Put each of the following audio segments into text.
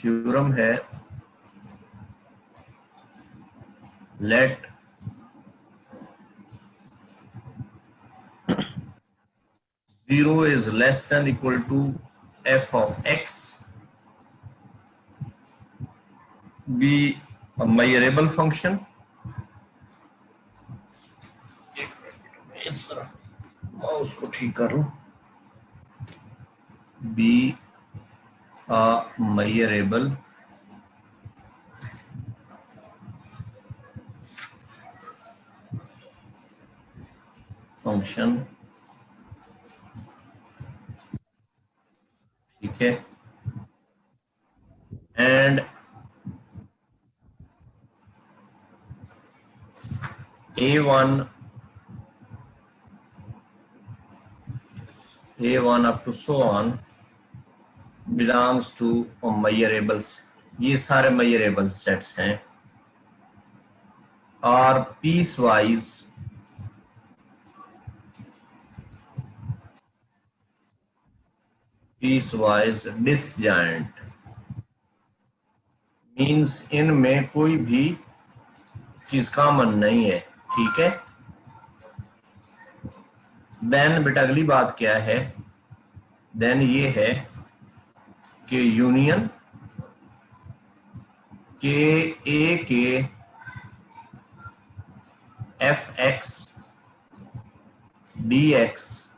Theorem है let zero is less than equal to F of X be measurable function. इस तरह mouse को ठीक करूं। बी a measurable function, ठीक है, and a1 up to so on belongs to measurables। ये सारे measurable sets हैं और piecewise disjoint मीन्स इनमें कोई भी चीज कॉमन नहीं है, ठीक है। देन बेटा अगली बात क्या है, देन ये है कि यूनियन के A k F X D x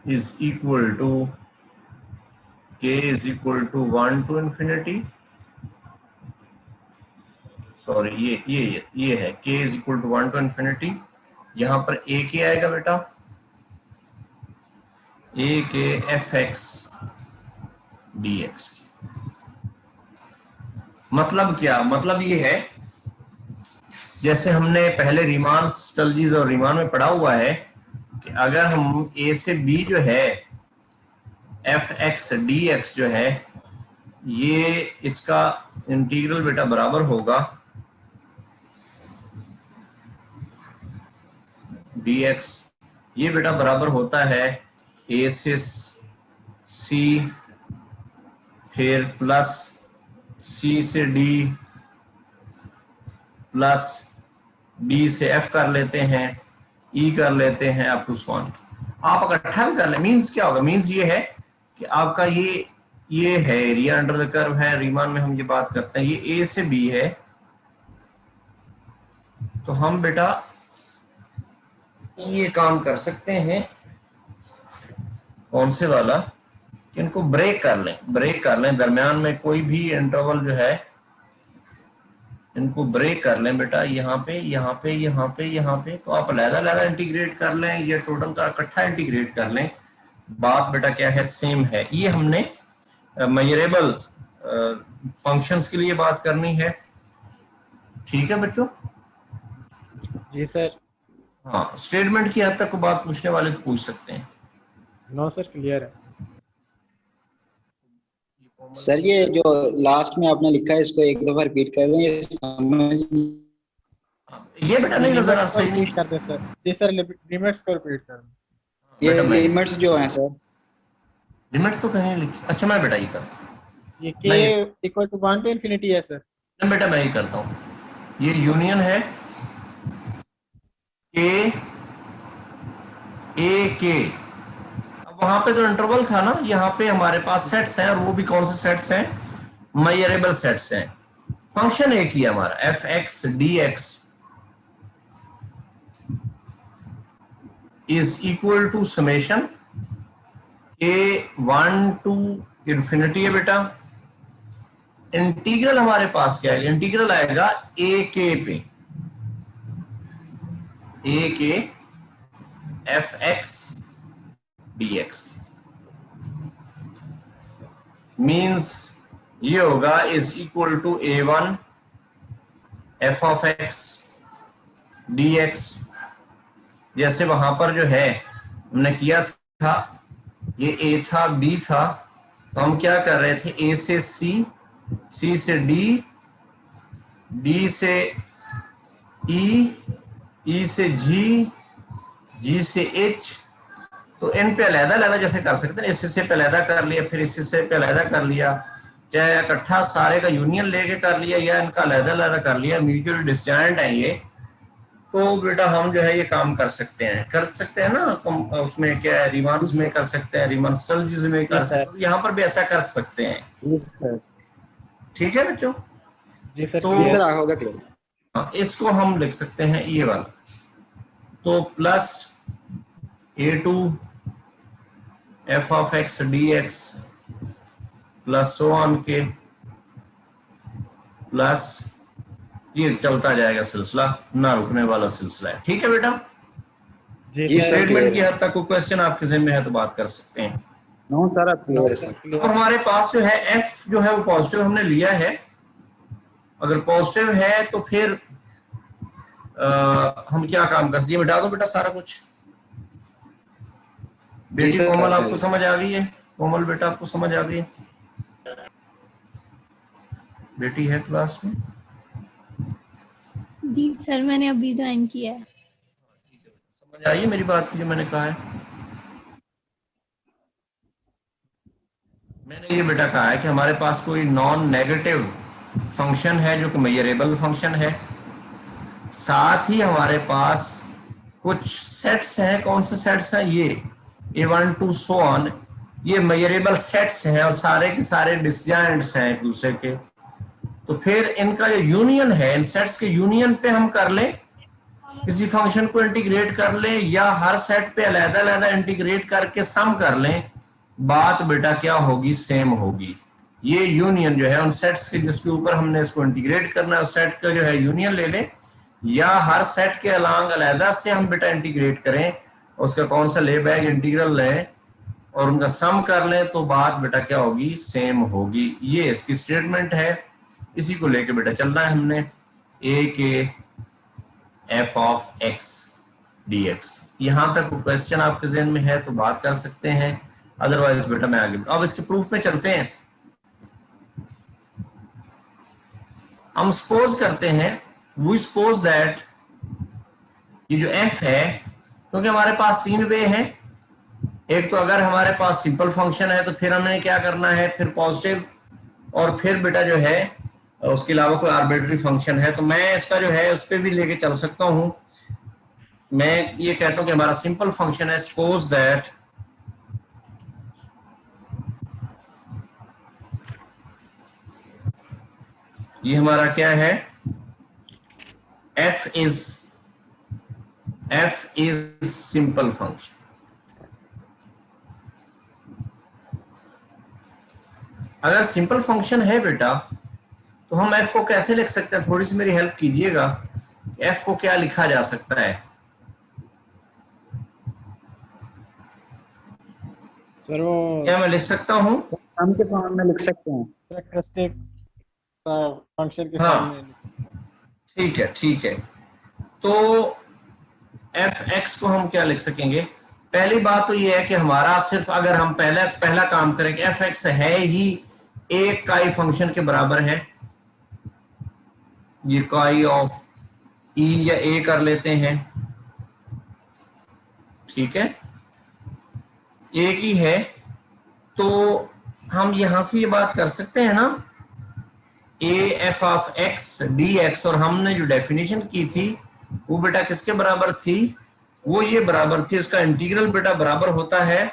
is equal to k is equal to 1 to infinity, sorry ये है k is equal to 1 to infinity। यहां पर a क्या आएगा बेटा, a के एफ एक्स डी एक्स। मतलब क्या, मतलब ये है जैसे हमने पहले रीमान स्टल्जीज और रीमान में पढ़ा हुआ है कि अगर हम a से b जो है एफ एक्स डी एक्स जो है ये इसका इंटीग्रल बेटा बराबर होगा डी एक्स, ये बेटा बराबर होता है ए से सी फिर प्लस सी से डी प्लस डी से एफ कर लेते हैं, ई कर लेते हैं अप टू सॉन। आप इकट्ठा भी कर ले, मीन्स क्या होगा, मीन्स ये है कि आपका ये है एरिया अंडर द कर्व है, रीमान में हम ये बात करते हैं, ये ए से बी है, तो हम बेटा ये काम कर सकते हैं कौन से वाला, कि इनको ब्रेक कर लें, दरमियान में कोई भी इंटरवल जो है इनको ब्रेक कर लें बेटा, यहाँ पे यहाँ पे यहाँ पे यहाँ पे, तो आप अलग-अलग इंटीग्रेट कर लें या टोटल का इकट्ठा इंटीग्रेट कर लें, बात बेटा क्या है, सेम है। ये हमने मेजरेबल फंक्शंस के लिए बात करनी है, ठीक है बच्चों। जी सर। हाँ, स्टेटमेंट की हद तक को बात पूछने वाले तो पूछ सकते हैं। नो सर, क्लियर है सर। ये जो लास्ट में आपने लिखा है इसको एक दफा रिपीट कर दें, ये समझ ये बेटा नहीं नजर आ सही नहीं कर दे सर। जी सर, लिमिट्स को रिपीट कर दें। ये लिमिट्स जो हैं सर, लिमिट्स तो कहीं लिखी, अच्छा मैं बेटा ये करता हूँ, ये k equal to 1 to infinity है सर। मैं बेटा मैं ही करता हूँ, ये यूनियन है के ए के। अब वहां पे जो इंटरवल था ना, यहाँ पे हमारे पास सेट्स हैं और वो भी कौन से सेट्स हैं, मेजरेबल सेट्स हैं। फंक्शन एक ही है हमारा F X D x is equal to summation k 1 to infinity है बेटा। इंटीग्रल हमारे पास क्या है, इंटीग्रल आएगा ए के पे, A k F X D X, means ये होगा is equal to a1 F of x D X. जैसे वहां पर जो है हमने किया था, ये a था b था, तो हम क्या कर रहे थे, a से c, c से d, d से e, e से g, g से h, तो इन पे अलग-अलग जैसे कर सकते हैं, इसी से पे अलग कर लिया, फिर इसी से पे अलग कर लिया, चाहे इकट्ठा सारे का यूनियन लेके कर लिया या इनका अलग-अलग कर लिया, म्यूचुअल डिस्जॉइंट है ये, तो बेटा हम जो है ये काम कर सकते हैं ना। उसमें क्या है, रिमांस में कर सकते हैं, रिमांस स्टर्जीज में कर सकते हैं, यहाँ पर भी ऐसा कर सकते हैं। जी सर। ठीक है बच्चों, जी सर, तो जी सर होगा क्लियर। इसको हम लिख सकते हैं ये वाला, तो plus a2 f of x dx plus so on के प्लस ये चलता जाएगा सिलसिला, ना रुकने वाला सिलसिला है। ठीक है बेटा, जी जी सर। सर, स्टेटमेंट clear की है। हद तक कोई क्वेश्चन आपके ज़हन में है तो बात कर सकते हैं। नो सर अब नो क्लियर है सर, सर। और क्लियर। हमारे पास जो है f जो है वो पॉजिटिव हमने लिया है, अगर पॉजिटिव है तो फिर हम क्या काम कर सकते हैं, मिटा दो बेटा सारा कुछ। जी बेटी सर कोमल करता आपको है। समझ आ गई है? कोमल बेटा आपको समझ आ गई है? बेटी है क्लास में? जी सर, मैंने अभी ज्वाइन किया है। समझ आई है मेरी बात की जो मैंने कहा है? मैंने ये बेटा कहा है कि हमारे पास कोई नॉन नेगेटिव फंक्शन है जो कि मेजरेबल फंक्शन है, साथ ही हमारे पास कुछ सेट्स हैं। कौन से सेट्स हैं? ये A1 to so on, ये मेजरेबल सेट्स हैं और सारे के सारे डिसजॉइंट्स हैं एक दूसरे के। तो फिर इनका जो यूनियन है, इन सेट्स के यूनियन पे हम कर लें, किसी फंक्शन को इंटीग्रेट कर लें या हर सेट पे अलग-अलग इंटीग्रेट करके सम कर लें, बात बेटा क्या होगी? सेम होगी। ये यूनियन जो है उन सेट्स के जिसके ऊपर हमने इसको इंटीग्रेट करना है, उस सेट का जो है यूनियन ले लें, या हर सेट के अलॉन्ग अलग से हम बेटा इंटीग्रेट करें, उसका कौन सा ले बैक इंटीग्रल लें और उनका सम कर लें, तो बात बेटा क्या होगी? सेम होगी। ये इसकी स्टेटमेंट है, इसी को लेके बेटा चलना है हमने। a k f of x dx, यहां तक क्वेश्चन आपके जहन में है तो बात कर सकते हैं, अदरवाइज बेटा मैं आगे। अब इसके प्रूफ में चलते हैं। हम सपोज करते हैं, वी सपोज दैट ये जो f है, क्योंकि हमारे पास तीन वे हैं, एक तो अगर हमारे पास सिंपल फंक्शन है तो फिर हमें क्या करना है, फिर पॉजिटिव, और फिर बेटा जो है उसके अलावा कोई आर्बिट्री फंक्शन है, तो मैं इसका जो है उस पर भी लेके चल सकता हूं। मैं ये कहता हूं कि हमारा सिंपल फंक्शन है, सपोज दैट ये हमारा क्या है, f इज सिंपल फंक्शन। अगर सिंपल फंक्शन है बेटा तो हम f को कैसे लिख सकते हैं? थोड़ी सी मेरी हेल्प कीजिएगा, f को क्या लिखा जा सकता है? सर वो क्या मैं लिख सकता हूं? हम के फॉर्म में लिख सकते हैं। कैरेक्टरिस्टिक फंक्शन के हाँ। सामने लिख सकते हैं। ठीक है, ठीक है। तो f(x) को हम क्या लिख सकेंगे? पहली बात तो ये है कि हमारा सिर्फ अगर हम पहला काम करें कि f(x) है ही एक काई फंक्शन के बराबर है, ये काई ऑफ e या a कर लेते हैं, ठीक है, एक ही है, तो हम यहां से ये बात कर सकते हैं ना, a f of x dx, और हमने जो डेफिनेशन की थी वो बेटा किसके बराबर थी? वो ये बराबर थी, उसका इंटीग्रल बेटा बराबर होता है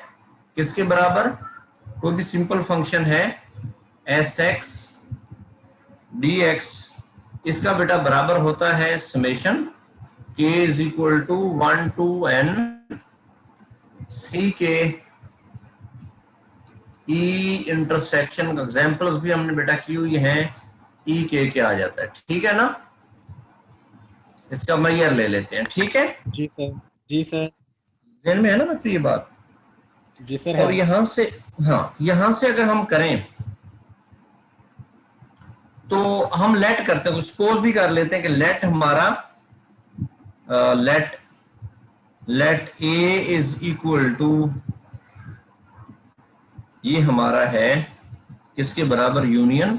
किसके बराबर? कोई भी सिंपल फंक्शन है sx dx, इसका बेटा बराबर होता है summation k is equal to 1 to n ck E intersection का एग्जांपल्स भी हमने बेटा की हुई हैं, ई के आ जाता है, ठीक है ना। इसका मैयर ले लेते हैं, ठीक है, जी सर। जी सर। ध्यान में है ना बच्चों ये बात? जी सर और है। यहां से, हाँ, यहां से अगर हम करें तो हम लेट करते हैं, सपोज भी कर लेते हैं कि लेट हमारा let A is equal to, ये हमारा है किसके बराबर? यूनियन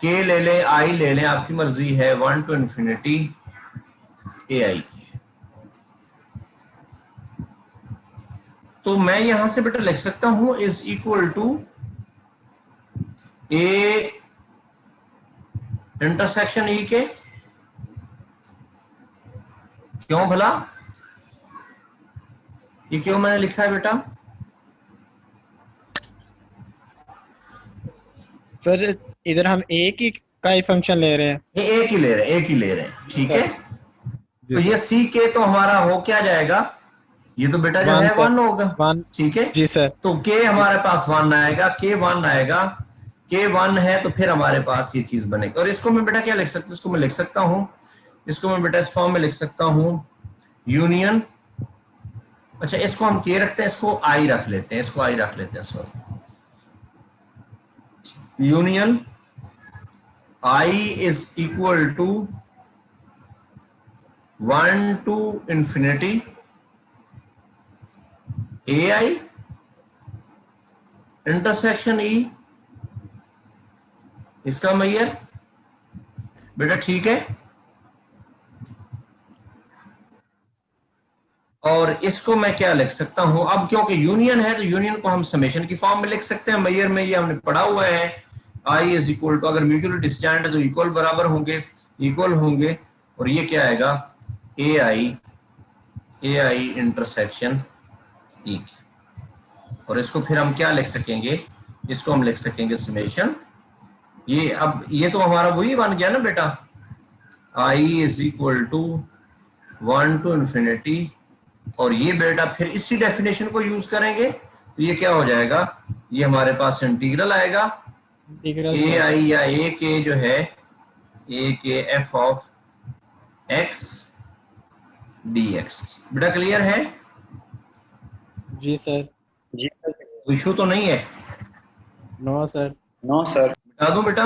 के ले लें, आई ले लें, आपकी मर्जी है, 1 to infinity ए आई। तो मैं यहां से बेटा लिख सकता हूं is equal to A intersection E k, क्यों भला, ये क्यों मैंने लिखा है बेटा? सर इधर हम एक ही का ही फंक्शन ले रहे हैं। ये एक ही ले रहे हैं, एक ही ले रहे हैं, ठीक है। जी तो सर। ये सी के तो हमारा हो क्या जाएगा, ये तो बेटा जो वन है सर, 1 होगा, वन। ठीक है। जी सर। तो के हमारे पास 1 आएगा, के 1 आएगा, के 1 है तो फिर हमारे पास ये चीज बनेगी। और इसको मैं बेटा क्या लिख सकता हूँ, इसको मैं लिख सकता हूँ, इसको मैं बेटा इस फॉर्म में लिख सकता हूँ, यूनियन, अच्छा इसको हम के रखते हैं, इसको आई रख लेते हैं, इसको आई रख लेते हैं, sorry, union I is equal to 1 to infinity ai intersection E, इसका मैयर बेटा, ठीक है। और इसको मैं क्या लिख सकता हूं, अब क्योंकि यूनियन है तो यूनियन को हम समेशन की फॉर्म में लिख सकते हैं, मैयर में ये हमने पढ़ा हुआ है, आई इज इक्वल टू, अगर म्यूचुअल डिस्टेंट है तो इक्वल बराबर होंगे, इक्वल होंगे, और ये क्या आएगा, ए आई इंटरसेक्शन ई, और इसको फिर हम क्या लिख सकेंगे, इसको हम लिख सकेंगे समेशन, ये अब ये तो हमारा वही बन गया ना बेटा, i is equal to 1 to infinity, और ये बेटा फिर इसी डेफिनेशन को यूज करेंगे तो ये क्या हो जाएगा, ये हमारे पास इंटीग्रल आएगा, ए आई या ए के जो है, A k F of x D X, बेटा क्लियर है? जी सर। जी सर। इशू तो नहीं है? No sir. No sir. बता दूं बेटा?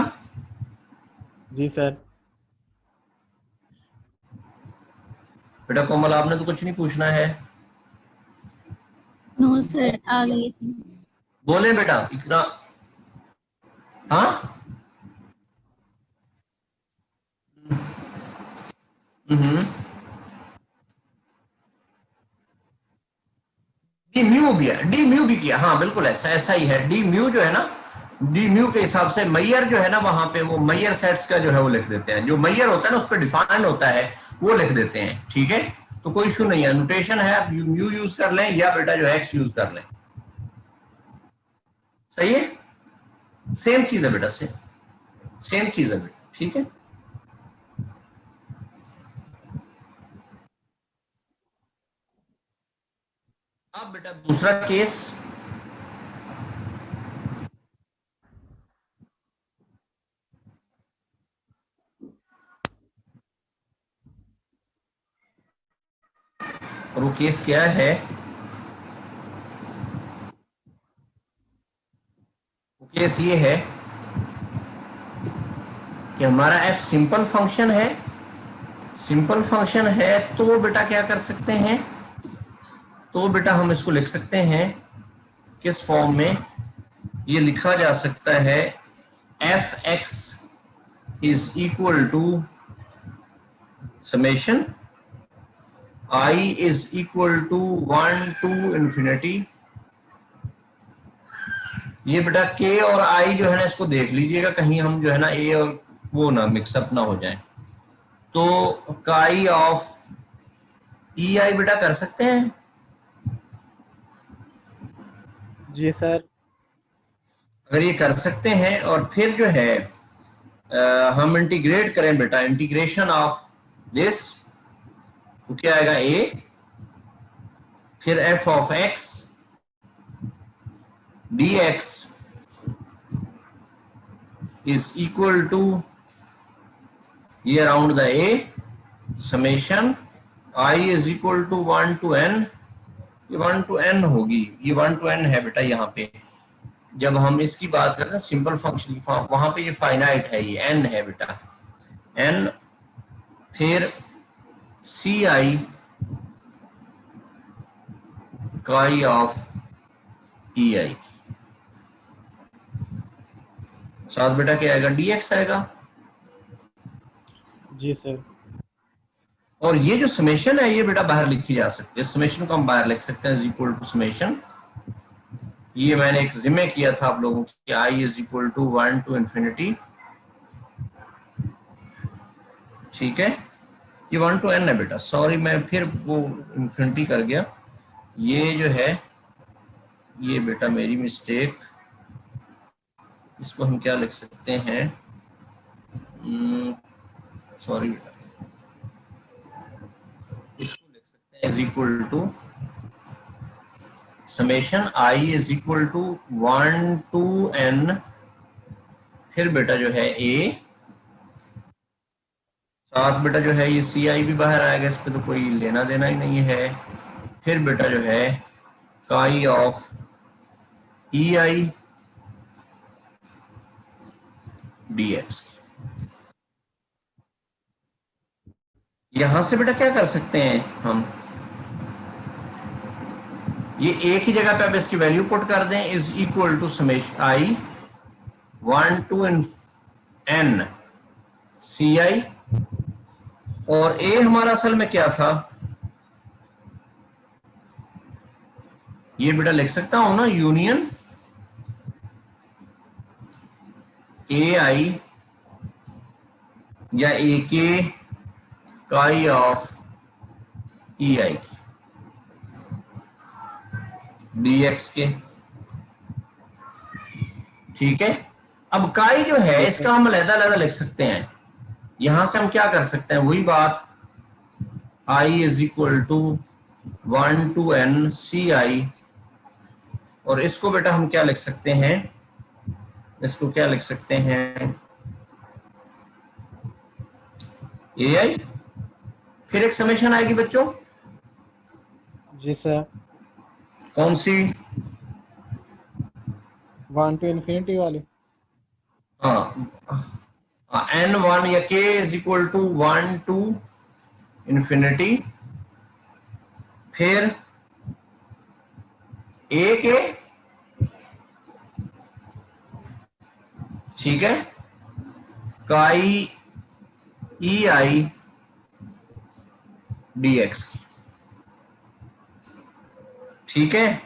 जी सर। बेटा कोमल आपने तो कुछ नहीं पूछना है? नो सर, आ गई थी। बोले बेटा इकरा, हाँ, डी म्यू भी है, डी म्यू भी किया, हाँ बिल्कुल ऐसा ऐसा ही है, डी म्यू जो है ना, डी म्यू के हिसाब से मैयर जो है ना, वहां पे वो मैयर सेट्स का जो है वो लिख देते हैं, जो मैयर होता है ना उस पर डिफाइंड होता है वो लिख देते हैं, ठीक है। तो कोई इशू नहीं है, नोटेशन है, आप म्यू यूज कर लें या बेटा जो एक्स यूज कर लें, सही है, सेम चीज है बेटा, सेम चीज है बेटा, ठीक है। अब बेटा दूसरा केस, और वो केस क्या है, वो केस ये है कि हमारा f सिंपल फंक्शन है, सिंपल फंक्शन है तो बेटा क्या कर सकते हैं, तो बेटा हम इसको लिख सकते हैं किस फॉर्म में, ये लिखा जा सकता है F X is equal to summation I is equal to 1 to infinity, ये बेटा के और आई जो है ना इसको देख लीजिएगा कहीं हम जो है ना ए और वो ना मिक्सअप ना हो जाए, तो काई ऑफ ई आई बेटा कर सकते हैं? जी सर। अगर ये कर सकते हैं और फिर जो है हम इंटीग्रेट करें बेटा, इंटीग्रेशन ऑफ दिस तो क्या आएगा, ए फिर f of x D x is equal to ये around the a summation I is equal to 1 to n, ये 1 to n होगी, ये 1 to n है बेटा, यहाँ पे जब हम इसकी बात करते हैं सिंपल फंक्शन की फॉर्म, वहां पे ये फाइनाइट है, ये n है बेटा, n फिर सी आई काई ऑफ ई आई, साथ बेटा क्या आएगा, dx आएगा। जी सर। और ये जो समेशन है ये बेटा बाहर लिखी जा सकती है, समेशन को हम बाहर लिख सकते हैं इज इक्वल टू समेशन, ये मैंने एक जिम्मे किया था आप लोगों की, i is equal to 1 to infinity, ठीक है, ये 1 टू n है बेटा, सॉरी मैं फिर वो इंफिनिटी कर गया, ये जो है ये बेटा मेरी मिस्टेक, इसको हम क्या लिख सकते हैं, सॉरी बेटा, इसको लिख सकते हैं is equal to summation I is equal to 1 to n, फिर बेटा जो है a, साथ बेटा जो है ये सी आई भी बाहर आएगा, इस पे तो कोई लेना देना ही नहीं है, फिर बेटा जो है काई of E I D x. यहां से बेटा क्या कर सकते हैं हम, ये एक ही जगह पे अब इसकी वैल्यू पुट कर दें, is equal to summation I 1 to n C आई, और ए हमारा असल में क्या था, ये बेटा लिख सकता हूं ना, यूनियन ए आई या ए के काई of E I D x के, ठीक है। अब काई जो है इसका हम अलग-अलग लिख सकते हैं, यहां से हम क्या कर सकते हैं, वही बात, i is equal to 1 to n C आई, और इसको बेटा हम क्या लिख सकते हैं, इसको क्या लिख सकते हैं ए आई, फिर एक समेशन आएगी बच्चों, जी सर, कौन सी, 1 टू इन्फिनिटी वाली, n1 या k is equal to 1 to infinity, फिर a के, ठीक है, काई ई आई डी एक्स, ठीक है।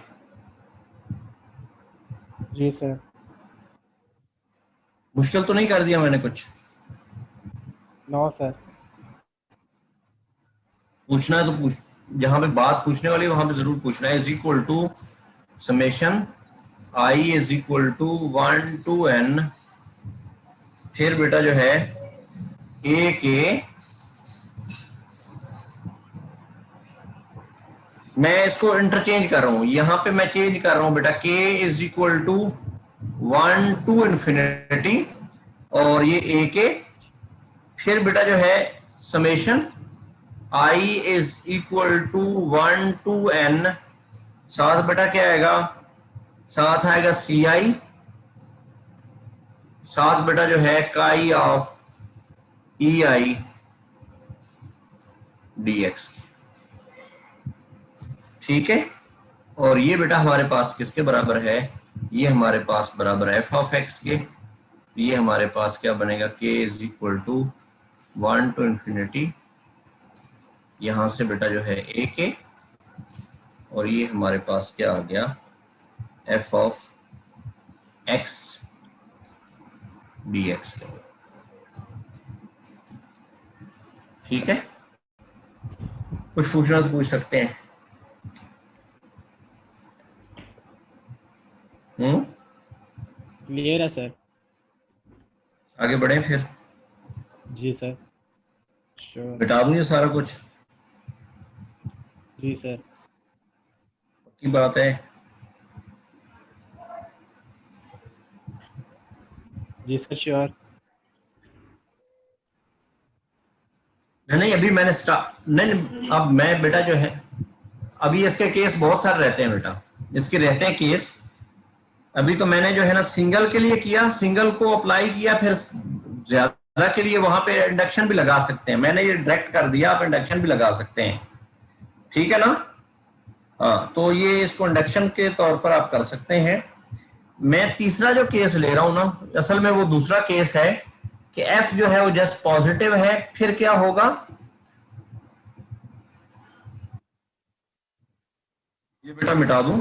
जी सर, मुश्किल तो नहीं कर दिया मैंने कुछ, नो सर, पूछना है तो पूछ, जहां पे बात पूछने वाली वहां पे जरूर पूछना है, is equal to summation I is equal to 1 to n, फिर बेटा जो है ए के, मैं इसको इंटरचेंज कर रहा हूं, यहां पे मैं चेंज कर रहा हूं बेटा, k is equal to 1 to infinity, और ये a के, फिर बेटा जो है summation I is equal to 1 to n, साथ बेटा क्या आएगा, साथ आएगा सी आई, साथ बेटा जो है काई of E I D x, ठीक है। और ये बेटा हमारे पास किसके बराबर है, ये हमारे पास बराबर है एफ ऑफ एक्स के, ये हमारे पास क्या बनेगा, k is equal to 1 to infinity, यहां से बेटा जो है a के, और ये हमारे पास क्या आ गया, F of x D x, ठीक है। कुछ पूछना तो पूछ सकते हैं, क्लियर है सर, आगे बढ़े फिर, जी सर, श्योर, बता दूं ये सारा कुछ, जी सर, की बात है, जी सर, श्योर, नहीं अभी मैंने नहीं, अब मैं बेटा जो है, अभी इसके केस बहुत सारे रहते हैं बेटा, इसके रहते हैं केस, अभी तो मैंने जो है ना सिंगल के लिए किया, सिंगल को अप्लाई किया, फिर ज्यादा के लिए वहां पे इंडक्शन भी लगा सकते हैं, मैंने ये डायरेक्ट कर दिया, आप इंडक्शन भी लगा सकते हैं, ठीक है ना, हाँ, तो ये इसको इंडक्शन के तौर पर आप कर सकते हैं। मैं तीसरा जो केस ले रहा हूं ना, असल में वो दूसरा केस है कि f जो है वो जस्ट पॉजिटिव है, फिर क्या होगा, ये बेटा मिटा दूं?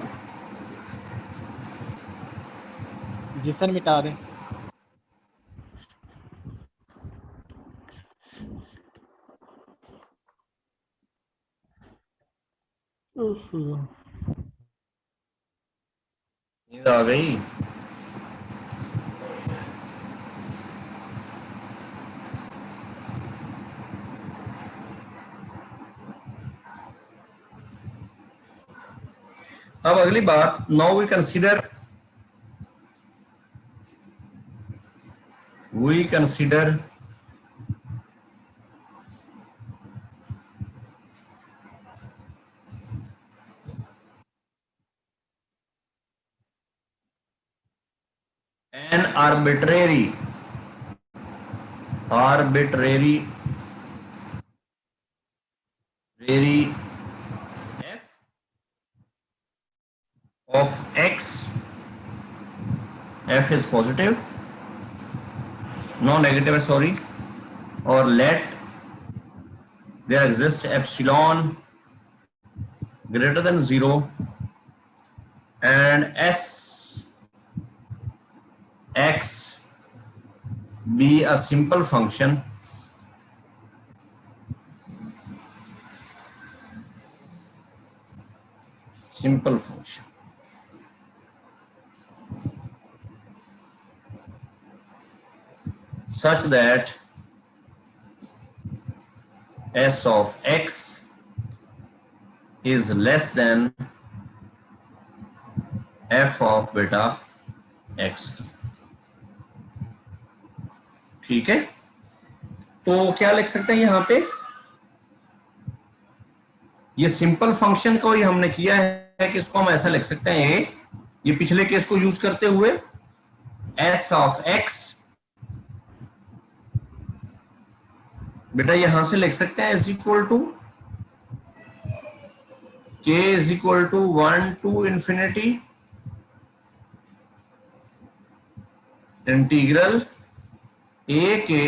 जी सर मिटा दें। नींद आ गई? अब अगली बात, now we consider an arbitrary f of x, f is positive, no negative, sorry, or let there exist epsilon greater than 0 and s x be a simple function such that s of x is less than f of beta x। ठीक है, तो क्या लिख सकते हैं यहां पे? ये सिंपल फंक्शन को ही हमने किया है कि इसको हम ऐसा लिख सकते हैं, ये पिछले केस को यूज करते हुए s ऑफ x, बेटा यहां से लिख सकते हैं is equal to k is equal to 1 to infinity integral a के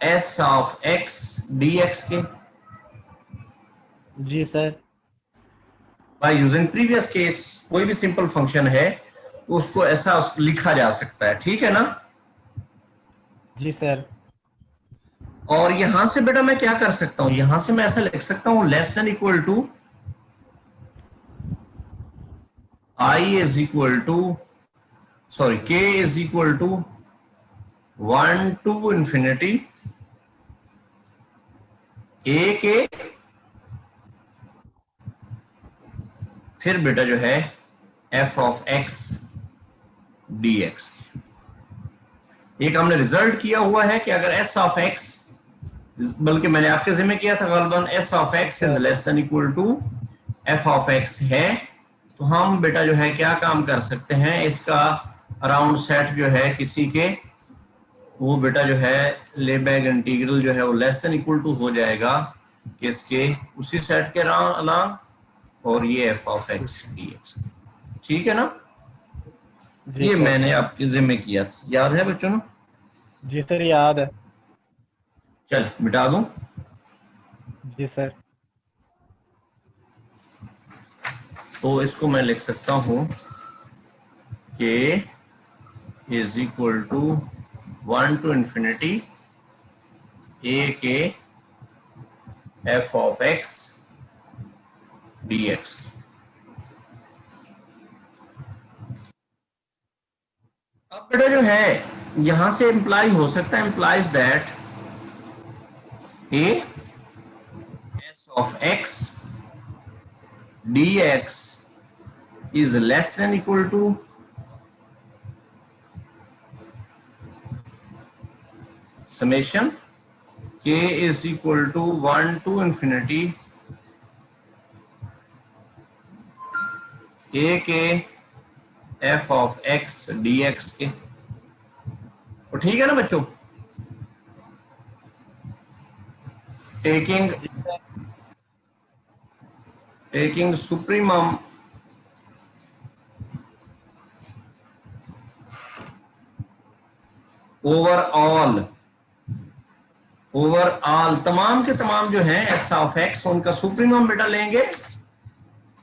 s ऑफ x dx के जी sir. By using previous case. कोई भी सिंपल फंक्शन है उसको ऐसा लिखा जा सकता है, ठीक है ना? जी सर। और यहां से बेटा मैं क्या कर सकता हूं, यहां से मैं ऐसा लिख सकता हूं less than equal to i is equal to sorry k is equal to 1 to infinity a k, फिर बेटा जो है f ऑफ x dx। एक हमने रिजल्ट किया हुआ है कि अगर s ऑफ x, बल्कि मैंने आपके जिम्मे किया था गलबन, s of x is less than equal to f of x है, तो हम बेटा जो है क्या काम कर सकते हैं, इसका अराउंड सेट जो है किसी के, वो बेटा जो है लेबैग इंटीग्रल जो है वो लेस देन इक्वल टू हो जाएगा किसके, उसी सेट के अलांग, और ये f ऑफ x dx। ठीक है ना? जी ये सर। मैंने आपके जिम्मे किया था, याद है बच्चों ना? जी सर याद है। चल मिटा दूं? जी सर। तो इसको मैं लिख सकता हूं k is equal to 1 to infinity a k f of x dx। अब बेटा जो है यहां से इंप्लाई हो सकता है, implies that a s of x dx is less than equal to summation k is equal to 1 to infinity a k f of x dx के। तो ठीक है ना बच्चों? taking supremum over ओवरऑल तमाम के तमाम जो है एस ऑफ एक्स उनका सुप्रीमम बेटा लेंगे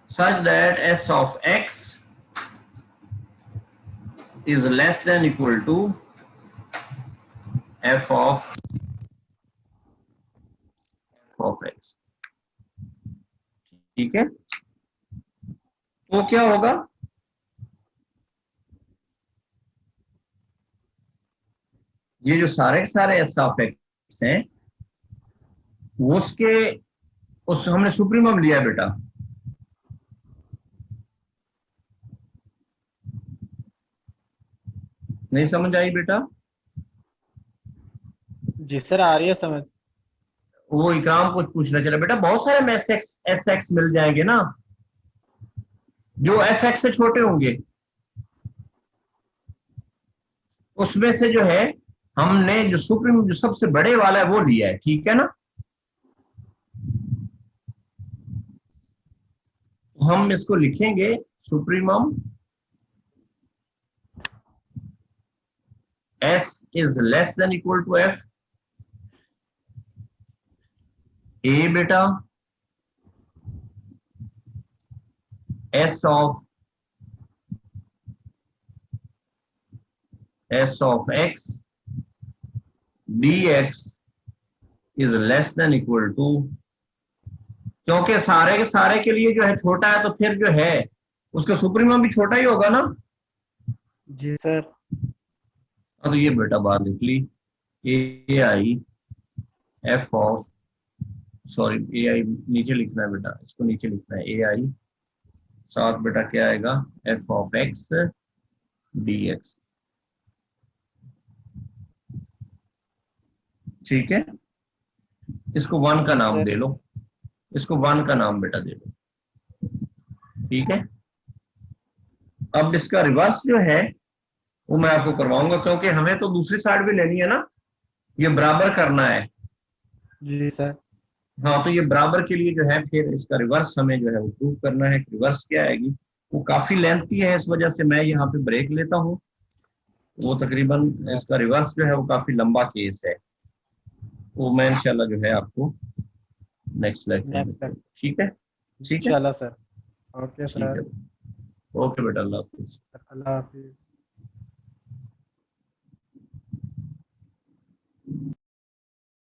such that s of x is less than equal to F of x. ठीक है, तो क्या होगा, ये जो सारे के सारे एस ऑफ एक्स हैं उसके उस हमने सुप्रीमम लिया है बेटा। नहीं समझ आई बेटा? जी सर आ रही है समझ। वो इकराम कुछ पूछना चला बेटा, बहुत सारे एस एक्स मिल जाएंगे ना जो एफ एक्स से छोटे होंगे, उसमें से जो है हमने जो सुप्रीम जो सबसे बड़े वाला है वो लिया है। ठीक है ना, हम इसको लिखेंगे supremum S is less than equal to F। A बेटा S of X dx is less than equal to, क्योंकि सारे के सारे के लिए जो है छोटा है तो फिर जो है उसका सुप्रीमम भी छोटा ही होगा ना। जी सर। तो ये बेटा बात लिख ली, ए आई एफ ऑफ, सॉरी ए आई नीचे लिखना है बेटा, इसको नीचे लिखना है, ए आई साथ बेटा क्या आएगा F of x D x. ठीक है, इसको वन का नाम दे लो, इसको वन का नाम बेटा दे लो। ठीक है, अब इसका रिवर्स जो है वो मैं आपको करवाऊंगा, क्योंकि हमें तो दूसरी साइड भी लेनी है ना, ये बराबर करना है। जी सर। हाँ, तो ये बराबर के लिए जो है फिर इसका रिवर्स हमें जो है वो प्रूफ करना है। रिवर्स क्या आएगी, वो काफी लेंथी है, इस वजह से मैं यहाँ पे ब्रेक लेता हूँ। वो तकरीबन इसका रिवर्स जो है वो काफी लंबा केस है, वो मैं इंशाल्लाह जो है आपको नेक्स्ट लेक्चर। ठीक है, ठीक है इंशाल्लाह सर। ओके ठीक है, सर। ओके बेटा, अल्लाह हाफिज। अल्लाह हाफिज।